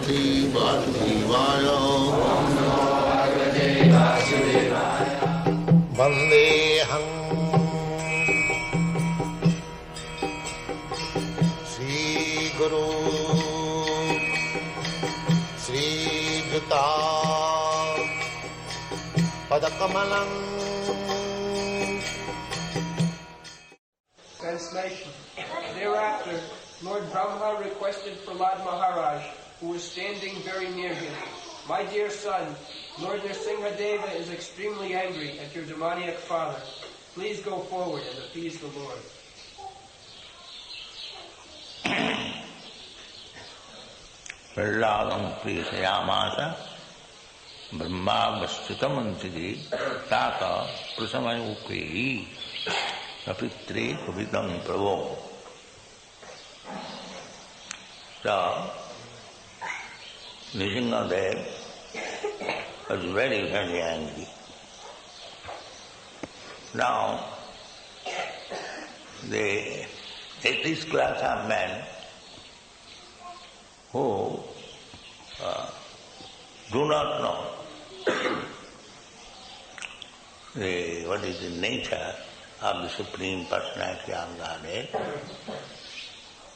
Bhagavate Vasudevaya. Vandeham Sri Guru Sri Juta Padakamalam. Translation. Thereafter, Lord Brahma requested Prahlad Maharaj, who was standing very near him, "My dear son, Lord Nrsimhadeva is extremely angry at your demoniac father. Please go forward and appease the Lord." Praladam priyasayamasa brahma vastutamantidi tata prasamayupehi apitre kavitam prabhu. So, Nrsimhadev was very, very angry. Now, the atheist class of men who do not know what is the nature of the Supreme Personality of Godhead,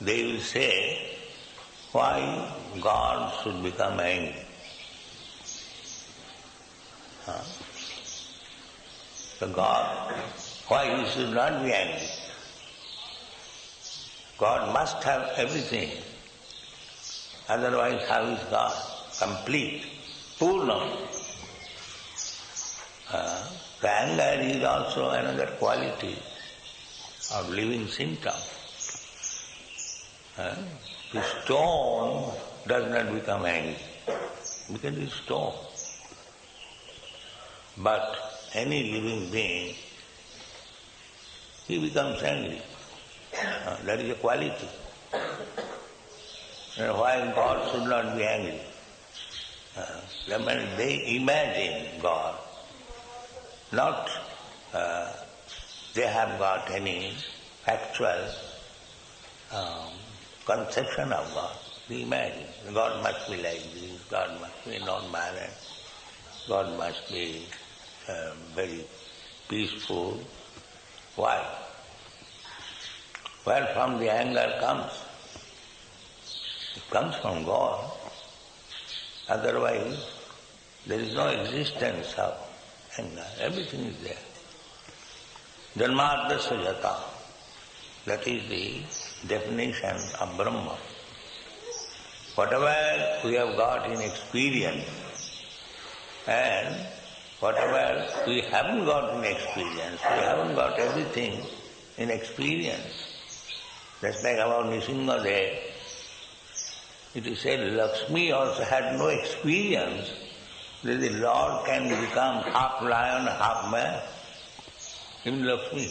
they will say, why God should become angry? So God, why he should not be angry? God must have everything. Otherwise, how is God? Complete, Purna. The anger is also another quality of living symptom. The stone does not become angry because it is stone. But any living being, he becomes angry. That is a quality. And why God should not be angry? They imagine God, not they have got any factual conception of God. They imagine God must be like this, God must be non-violent, God must be very peaceful. Why? Where from the anger comes? It comes from God. Otherwise, there is no existence of anger. Everything is there. Janmadasya jata. That is the definition of Brahma. Whatever we have got in experience and whatever we haven't got in experience, we haven't got everything in experience. Just like about Nrsimhadev, it is said Lakshmi also had no experience that the Lord can become half lion, half man. Even Lakshmi.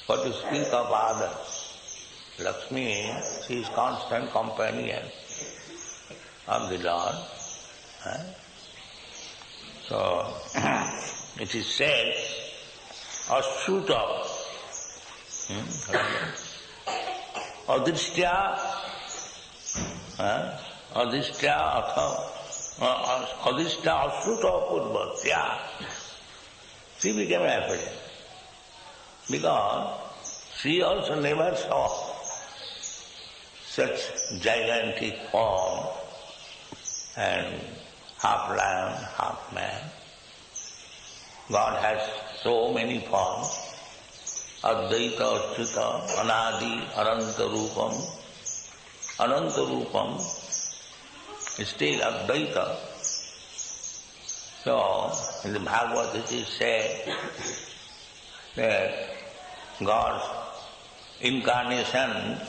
What to speak of others? Lakshmi, she is constant companion of the Lord. So, it is said, Ashruta, Adhishtya, Adhishtya Ashruta Purvatya. She became afraid because she also never saw such gigantic form and half lion, half man. God has so many forms. Advaita, Achyuta, Anadi, Ananta Rupam. Ananta Rupam is still Advaita. So, in the Bhagavad it is said that God's incarnations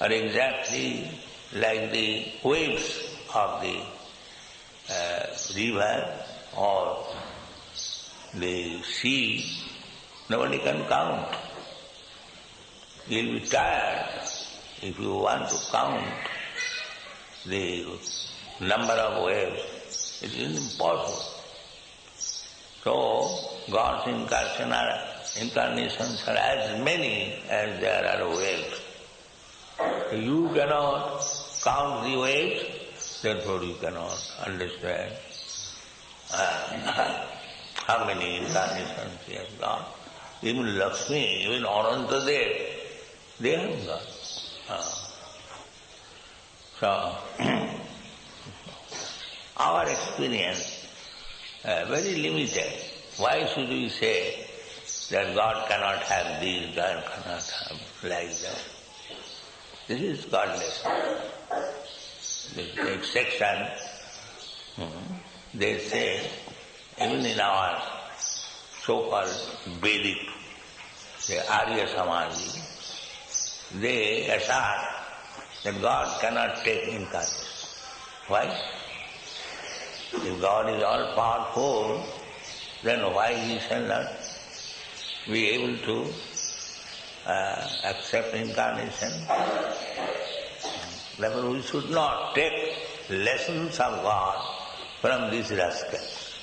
are exactly like the waves of the river or the sea. Nobody can count. You'll be tired if you want to count the number of waves. It is impossible. So, God's incarnations are as many as there are waves. You cannot count the waves, therefore you cannot understand how many incarnations he has got. Even Lakshmi, even Anantadev, they have got. So, our experience very limited. Why should we say that God cannot have this, God cannot have like that? This is godless. This next section, they say, even in our so-called Vedic, the Arya Samadhi, they assert that God cannot take incarnation. Why? If God is all powerful, then why He shall not be able to accept incarnation? Therefore we should not take lessons of God from these rascals.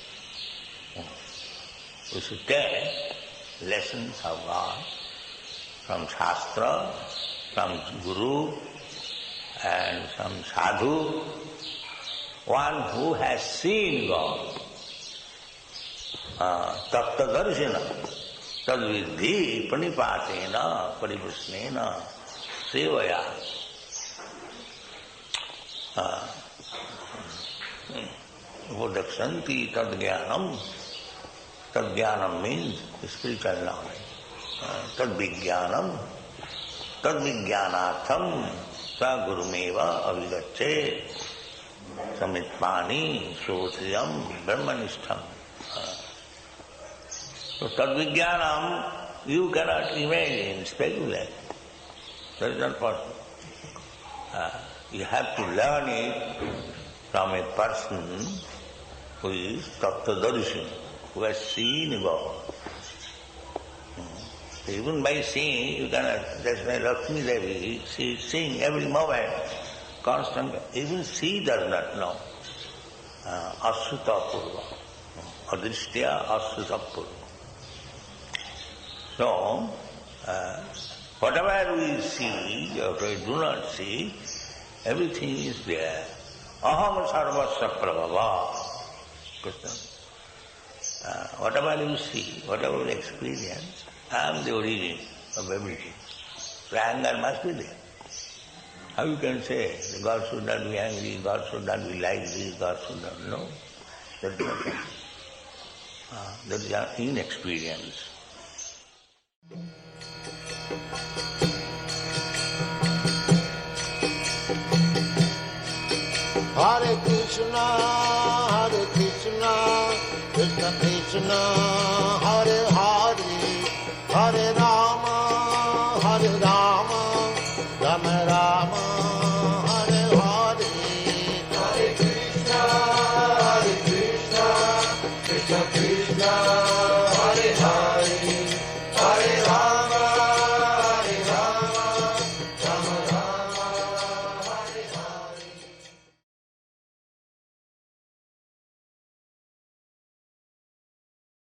We should take lessons of God from Shastra, from Guru, and from Sadhu, one who has seen God. Tattadarshina, tadvidhi panipatena paripusnena sevaya. Udakshanti tadgyanam. Tadgyanam means spiritual knowledge. Tadvijnanam. Tadvijnanatham sa gurumeva avigacche samitmani sotriyam brahmanishtham. So tadvijnanam you cannot imagine, speculate. That is not possible. You have to learn it from a person who is tattvadarshi, who has seen God. Even by seeing, you cannot, that's why Lakshmi Devi, she is seeing every moment, constantly. Even she does not know. Asuta purva. Adrishtya asuta purva. So, whatever we see or we do not see, everything is there. Aham sarvasya prabhava. Whatever you see, whatever you experience, I am the origin of everything. So anger must be there. How you can say that God should not be angry, God should not be like this, God should not... No, that is not possible. That is our inexperience. Hare Krishna, Krishna Krishna